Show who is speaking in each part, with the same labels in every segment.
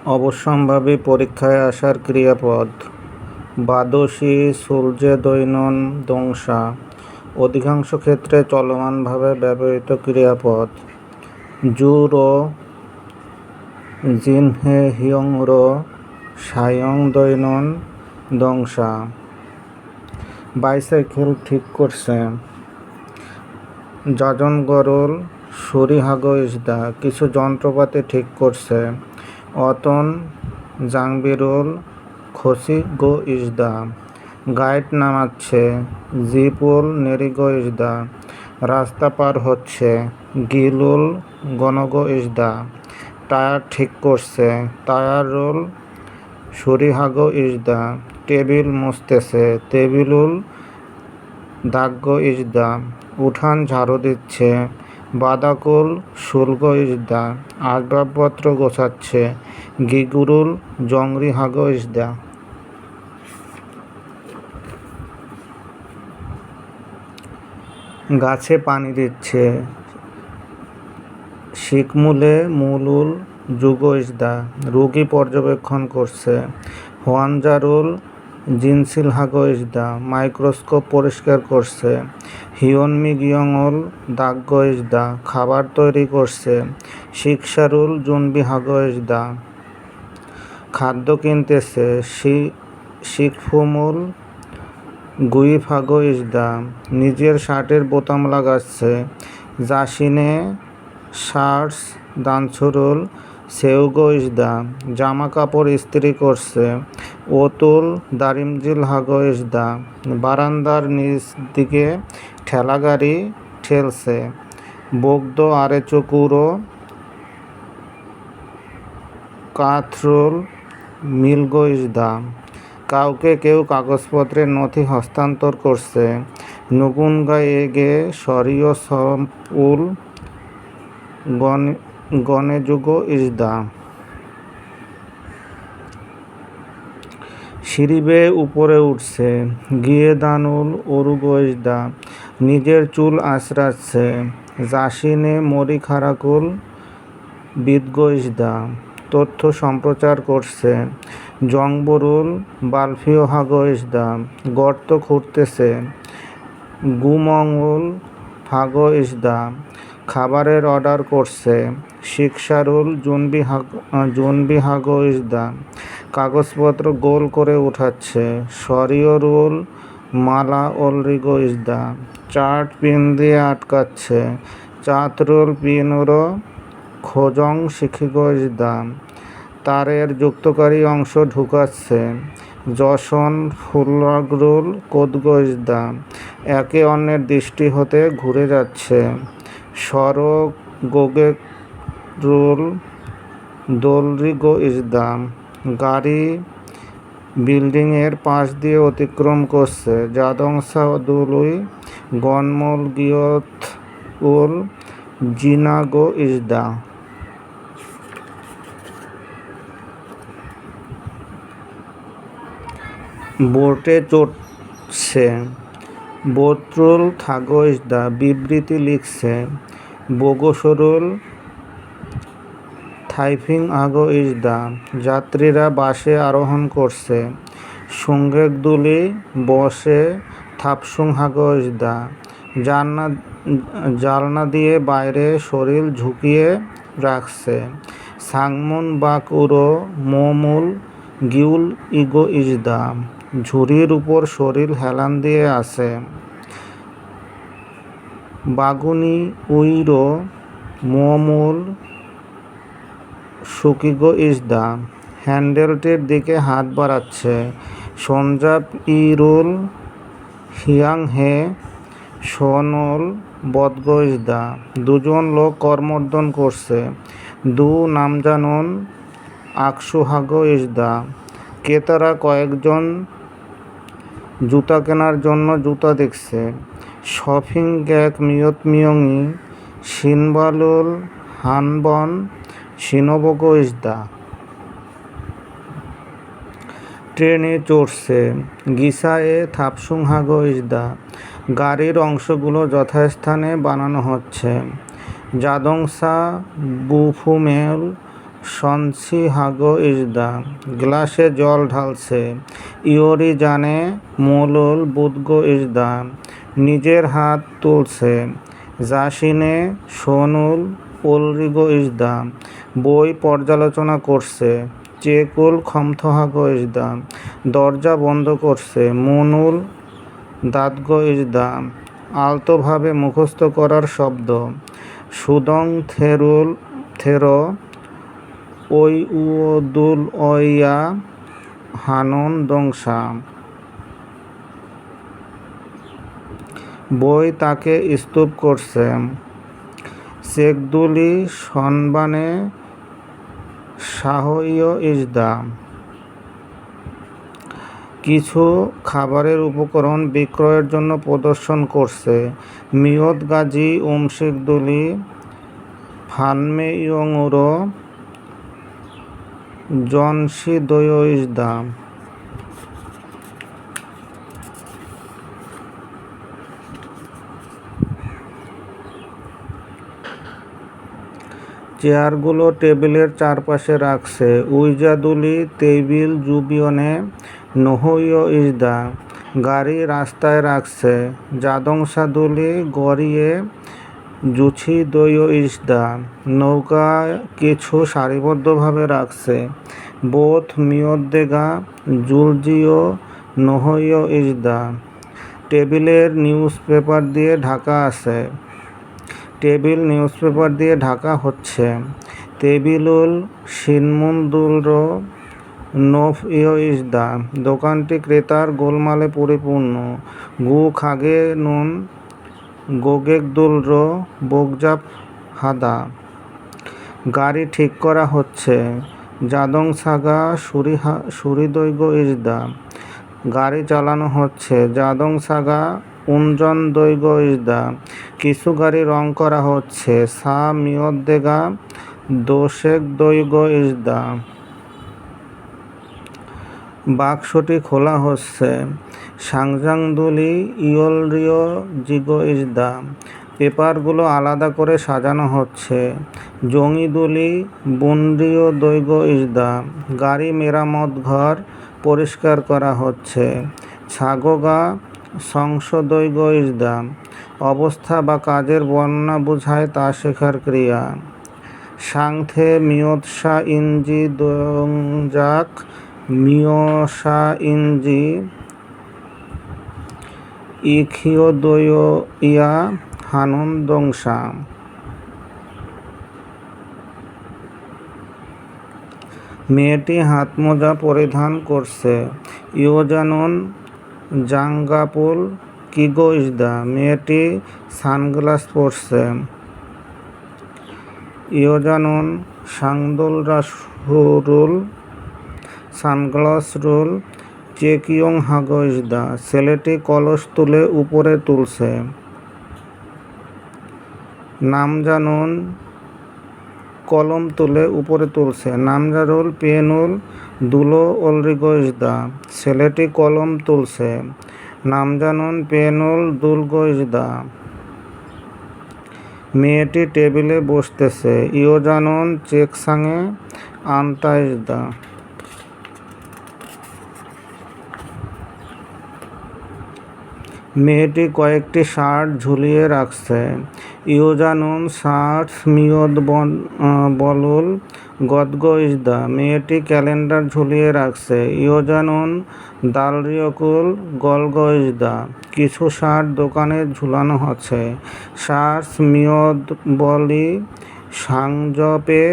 Speaker 1: অবশ্যম্ভাবী পরীক্ষায় আসার ক্রিয়াপদ: বাদসী, সুলজে দৈনন, দংসা। অধিকাংশ ক্ষেত্রে চলমানভাবে ব্যবহৃত ক্রিয়াপদ: জু-র, জিন-হে, হিয়ং-র, সায়ং দৈনন, দংসা। বাইসাইকেল ঠিক করছে। যাজন-গরল, সরি-হাগ-ইজদা। কিছু যন্ত্রপাতি ঠিক করছে। অতন, জাং-বিরল, খসি-গ-ইজদা। গাইড নামাচ্ছে। জি-পোল, নেরি-গ-ইজদা। রাস্তা পার হচ্ছে। গিলুল, গন-গ-ইজদা। টায়ার ঠিক করছে। তায়ার-রোল, সরি-হাগ-ইজদা। টেবিল মুছতেছে। তেবিলুল, দাগ-গ-ইজদা। উঠান ঝাড়ু দিচ্ছে। বাদাকুল, শুল-গ-ইজদা। আসবাবপত্র গোছাচ্ছে। গিগুরুল, জংরি-হাগ-ইজদা। গাছে পানি দিচ্ছে। শিকমুলে, মুলুল, যুগ-ইজদা। রোগী পর্যবেক্ষণ করছে। হোয়ানজারুল, জিনসিল-হাগ-ইজদা। মাইক্রোস্কোপ পরিষ্কার করছে। হিয়নমি-গিয়ংল, দাগ-গ-ইজদা। খাবার তৈরি করছে। শিকসারুল, জুনবি-হাগ-ইজদা। খাদ্য কিনতেছে। শিকফুমুল, গুইফ-হাগ-ইজদা। নিজের শার্টের বোতাম লাগাচ্ছে। জাসিনে, শার্টস, দানছুরুল, সেউগ-ইজদা। জামা কাপড় ইস্ত্রি করছে। ওতুল, দারিমজিল-হাগ-ইজদা। বারান্দার নিচ দিকে ঠেলাগাড়ি ঠেলছে। বোগদ, আরেচুকুরো, কাথরুল, মিলগ-ইজদা। কাউকে কেউ কাগজপত্রের নথি হস্তান্তর করছে। নুগুনগা-এগে, সরিয়-সম্পুল, গনেযুগ-ইজদা। সিঁড়ি বেয়ে উপরে উঠছে। গিয়েদানুল, ওরুগ-ইজদা। নিজের চুল আঁচড়াচ্ছে। জাসিনে, মরি-খারাকুল, বিদগ-ইজদা। তথ্য সম্প্রচার করছে। জংবরুল, বালফিয়-হাগ-ইজদা। গর্ত খুঁড়তেছে। গুমংউল, হাগ-ইজদা। খাবারের অর্ডার করছে। শিকসারুল, জুনবি-হাগ-ইজদা। কাগজপত্র গোল করে উঠাচ্ছে। সরিয়রুল, মালা-ওলরিগ-ইজদা। চার্ট পিন দিয়ে আটকাচ্ছে। চাতরুল, পিনুর, খোজং, শিখিগ-ইজদা। তারের যুক্তকারী অংশ ঢুকাচ্ছে। জশন, ফুলরাগরুল, কোদগ-ইজদা। একে অন্যের দৃষ্টি হতে ঘুরে যাচ্ছে। সড়ক, গোগেরুল, দোলরিগ-ইজদা। গাড়ি বিল্ডিংয়ের পাশ দিয়ে অতিক্রম করছে। জাদংসা-দুলুই, গনমল-গিয়ত-উল, জিনা-গ-ইজদা। বোটে চড়ছে। বোতরুল, থাগ-ইজদা। বিবৃতি লিখছে। বোগোসরুল, থাইফিং-হাগ-ইজদা। যাত্রীরা বাসে আরোহণ করছে। সুংগেকদুলি, বসে, থাপসুং-হাগ-ইজদা। জালনা দিয়ে বাইরে শরীর ঝুঁকিয়ে রাখছে। সাংমুন-বাক-উরো, মো-মূল, গিউল-ইগ-ইজদা। ঝুড়ির উপর শরীর হেলান দিয়ে আছে। বাগুনি-উইরো, মো-মূল, সুকিগ-ইজদা। হ্যান্ডেলটির দিকে হাত বাড়াচ্ছে। সঞ্জাব-ই-রুল, হিয়াং-হে, শোনল, বদগ-ইজদা। দুজন লোক করমর্দন করছে। দু নামজানুন, আকসু-হাগ-ইজদা। ক্রেতারা কয়েকজন জুতা কেনার জন্য জুতা দেখছে। শপিং-গ্যাক-মিয়ত-মিয়ং-ই, শিনবালুল, হানবন, শিনোবগ-ইজদা। ট্রেনে চড়ছে। গিসা-এ, থাপসুং-হাগ-ইজদা। গাড়ির অংশগুলো যথাস্থানে বানানো হচ্ছে। জাদংসা, বুফুমেল, সনসি হাগো ইজদা গ্লাসে জল ঢালছে। ইয়োরি জানে মোলুল বুদগো ইজদা নিজের হাত তুলছে। জাসিনে সোনুল ওলরিগো ইজদা বই পর্যালোচনা করছে। চেকুল খমথহাগো ইজদা দরজা বন্ধ করছে। মুনুল দাদগো ইজদা আলতোভাবে মুখস্থ করার শব্দ। সুদং থেরো ওই উদুল অইয়া হানন দংসা বই তাকে স্তূপ করছে। চেকদুলি সনবানে সাহইয় ইজদা কিছু খাবারের উপকরণ বিক্রয়ের জন্য প্রদর্শন করছে। মিয়ত গাজী উমশিকদুলি ফানমে ইয়ংউরো জনসি দয় ইজদা চেয়ারগুলো টেবিলের চারপাশে রাখছে। উইজাদুলি তেবিল জুবিয়নে নহইয় ইজদা গাড়ি রাস্তায় রাখছে। জাদংসাদুলি গড়িয়ে জুছি দয় ইজদা নৌকা কিছু সারিবদ্ধভাবে রাখছে। বোথ মিয়দ্দেগা জুলজিও নহইয় ইজদা টেবিলের নিউজ পেপার দিয়ে ঢাকা আছে। টেবিল নিউজপেপার দিয়ে ঢাকা হচ্ছে। তেবিলুল শিনমুন্দুলরো নোফ ইয় ইজদা দোকানটি ক্রেতার গোলমালে পরিপূর্ণ। গু খাগে নুন গোগেকদুলরো বোকজাপ হাদা গাড়ি ঠিক করা হচ্ছে। জাদং সাগা সুরিদৈগো ইজদা গাড়ি চালানো হচ্ছে। জাদং সাগা উনজন দৈগো ইজদা কিছু গাড়ি রং করা হচ্ছে। সা মিয়দ্দেগা দোশেক দৈগো ইজদা বাক্সটি খোলা হচ্ছে। সাংজাংদুলি ইয়োলরিও জিগো ইজদা পেপারগুলো আলাদা করে সাজানো হচ্ছে। জঙিদুলি বুনরিও দৈগো ইজদা গাড়ি মেরামত ঘর পরিষ্কার করা হচ্ছে। ছাগোগা সংশোদৈগো ইজদা অবস্থা বা কাজের বর্ণনা বোঝায় তা শেখার ক্রিয়া। সাংথে মিয়ৎসা ইনজি দোংজাক মিয়সা ইনজি ইখিওদোয় ইয়া হানন দংসা মেয়েটি হাতমোজা পরিধান করছে। ইয়োজানন জাঙ্গাপুল কিগো ইজদা মেয়েটি সানগ্লাস পরছে। ইয়োজানন সাংদোলরাসুরুল সানগ্লাস রুল চেকিয়ং হাগো ইজদা ছেলেটি কলস তুলে উপরে তুলছে। নামজানুন কলম তুলে উপরে তুলছে। নামজারুল পেনুল দুলো ওলরিগো ইজদা ছেলেটি কলম তুলছে। নামজানুন পেনুল দুলগো ইজদা মেয়েটি টেবিলে বসতেছে। ইয়োজানন চেকসাঙে আনতা ইজদা মেয়েটি কয়েকটি শার্ট ঝুলিয়ে রাখছে। ইয়োজানুন শার্ট মিয়দ বলুল গদগো ইজদা মেয়েটি ক্যালেন্ডার ঝুলিয়ে রাখছে। ইয়োজানুন দালরিয়কুল গলগো ইজদা কিছু শার্ট দোকানে ঝুলানো আছে। শার্টস মিয়দ বলি সাংজপে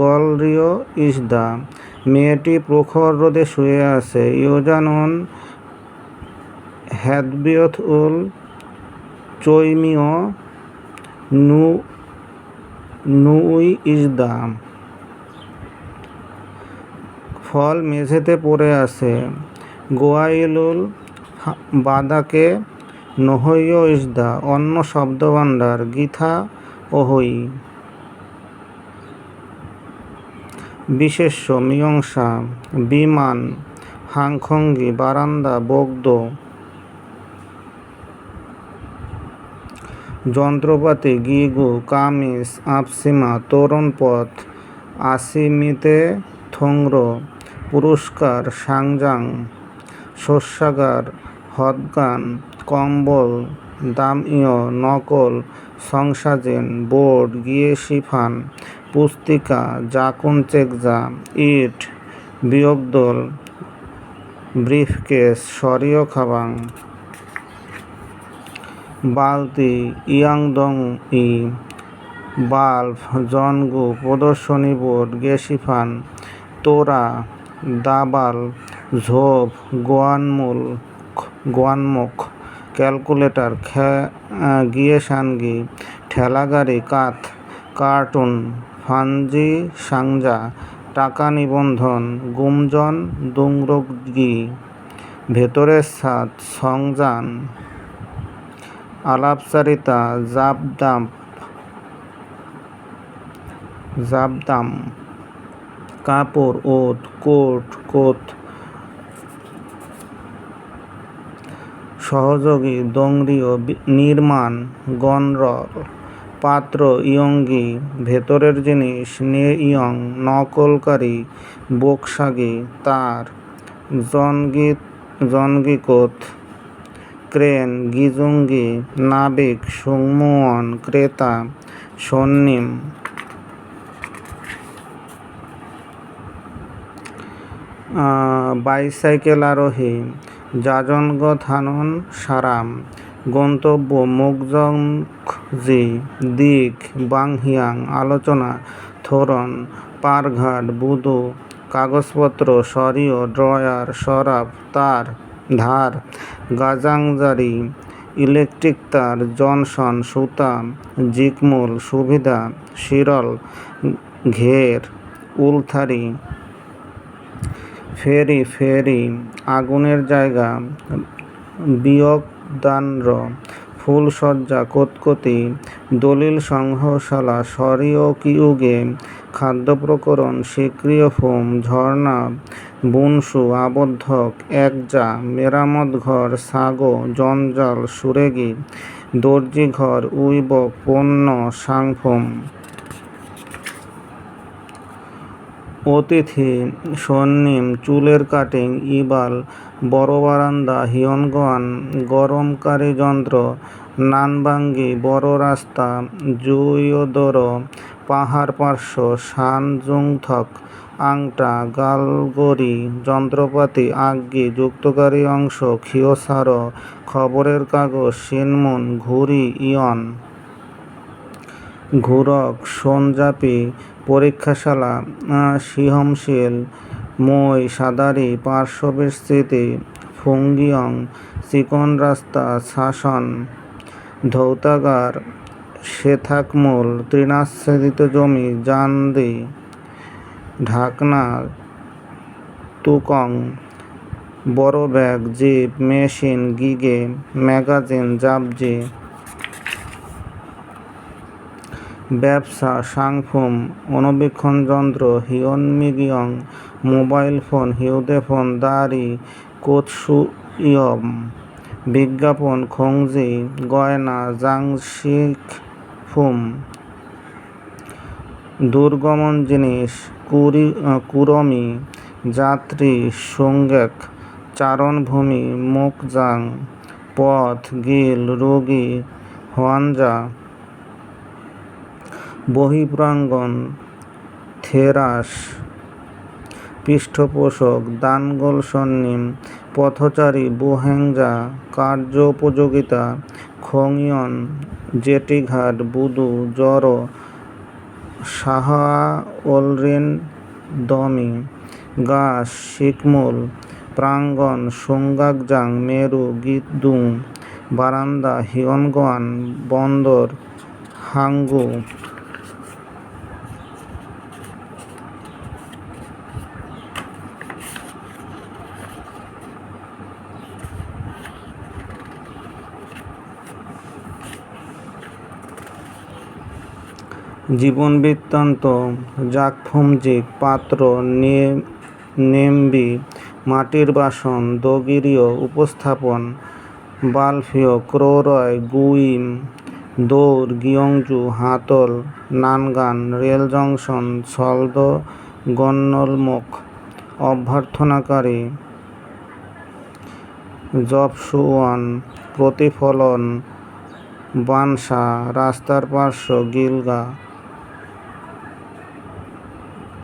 Speaker 1: গলরিয় ইজদা মেয়েটি প্রখর রোদে শুয়ে আছে। ইয়োজানুন হ্যাদবিয়ত উল চৈমিয় নুই ইজদা ফল মেঝেতে পড়ে আছে। গোয়াইলুল বাদাকে নহইয় ইজদা অন্য শব্দভাণ্ডার গীথা ওহই বিশেষ্য মীমাংসা বিমান হাংখঙ্গি বারান্দা বগদ যন্ত্রপাতি গিগু কামিজ আপসীমা তোরণ পথ আসিমিতে থোংরো পুরস্কার সাংজাং শস্যাগার হদগান কম্বল দামইয় নকল সংসাজেন বোর্ড গিয়েশিফান পুস্তিকা জাকুন চেকজা ইট বিয়োগদোল ব্রিফকেস শরীয় খাবাং বালতি ইয়াংদং ই বাল্ব জনগু প্রদর্শনী বোর্ড গেশিফান তোরা দাবাল ঝোপ গোয়ানমুখ ক্যালকুলেটর গিয়েশানগি ঠেলাগাড়ি কাত কার্টুন ফানজি সাংজা টাকা নিবন্ধন গুমজন দুংরোগি ভেতরের ছাদ সংজান আলাপচারিতা জাবদাম কাপড় ওত কোট সহযোগী দংরিও নির্মাণ গণরল পাত্র ইয়ঙ্গি ভেতরের জিনিস নে ইয়ং নকলকারী বোকসাগি তার জনগিকোত ক্রেন গিজুঙ্গি নাবিক সুংমুয়ন ক্রেতা সন্নিম বাইসাইকেল আরোহী জাজনগ থানন সারাম গন্তব্য মুকজংজি দিক বাংহিয়াং আলোচনা থোরন পারঘাট বুধু কাগজপত্র সরিয় ড্রয়ার সরাব তার ধার গাজাংজারি ইলেকট্রিক তার জনসন সুতা জিকমুল সুবিধা শিরল ঘের উলথারি ফেরি আগুনের জায়গা বিয়োগদানর ফুলসজ্জা কোতকোতি দলিল সংগ্রহশালা সরিয় কিউগে খাদ্য প্রকরণ সক্রিয় ফোম ঝর্ণা বুনসু আবদ্ধক একজা মেরামত ঘর সাগো জঞ্জাল সুরেগি দর্জি ঘর উইবক পণ্য সাংফোম অতিথি সন্নিম চুলের কাটিং ইবাল বড় বারান্দা হিয়নগোয়ান গরমকারী যন্ত্র নানবাঙ্গি বড় রাস্তা জুয়োদর পাহাড় পার্শ্ব সানজুংথক আংটা গালগড়ি যন্ত্রপাতি আগ্গি যুক্তকারী অংশ খিওসার খবরের কাগজ সিনমুন ঘুড়ি ইয়ন ঘুরক সোনজাপি পরীক্ষাশালা সিহমশীল মই সাদারি পার্শ্ব বিস্তৃতি ফুঙ্গিয়ং চিকন রাস্তা শাসন ধৌতাগার শেথাকমূল তৃণাচ্ছাদিত জমি জান্দি ঢাকনা তুকং বড় ব্যাগ জিপ মেশিন গিগে ম্যাগাজিন জাবজি ব্যবসা সাংফুম অণুবীক্ষণ যন্ত্র হিয়নমিগিয়ং মোবাইল ফোন হিউদেফোন দাড়ি কোৎসুয়ম বিজ্ঞাপন খোংজি গয়না জাংশিকফুম দুর্গমন জিনিস কুরমি যাত্রী সুঙ্গেক চারণভূমি মুকজাং পথ গিল রোগী হোয়ানজা বহিপ্রাঙ্গণ থেরাস পৃষ্ঠপোষক দানগোল সন্নিম পথচারী বুহেংজা কার্যোপযোগিতা খোংয়ন জেটিঘাট বুদু জড়ো সাহাওলরিন দমি গাছ শিকমুল প্রাঙ্গণ সুঙ্গাকজাং মেরু গিদ্দুং বারান্দা হিয়নগোয়ান বন্দর হাঙ্গু জীবন বৃত্তান্ত জাকফুমজিক পাত্র নেমবি মাটির বাসন দগিরীয় উপস্থাপন বালফীয় ক্রোরয় গুইম দৌড়, গিয়ংজু, হাতল, নানগান, রেল জংশন, ছলদ, গন্নলমুখ, অভ্যর্থনাকারী, জপসুওয়ান, প্রতিফলন, বানসা, রাস্তার পার্শ্ব, গিলগা,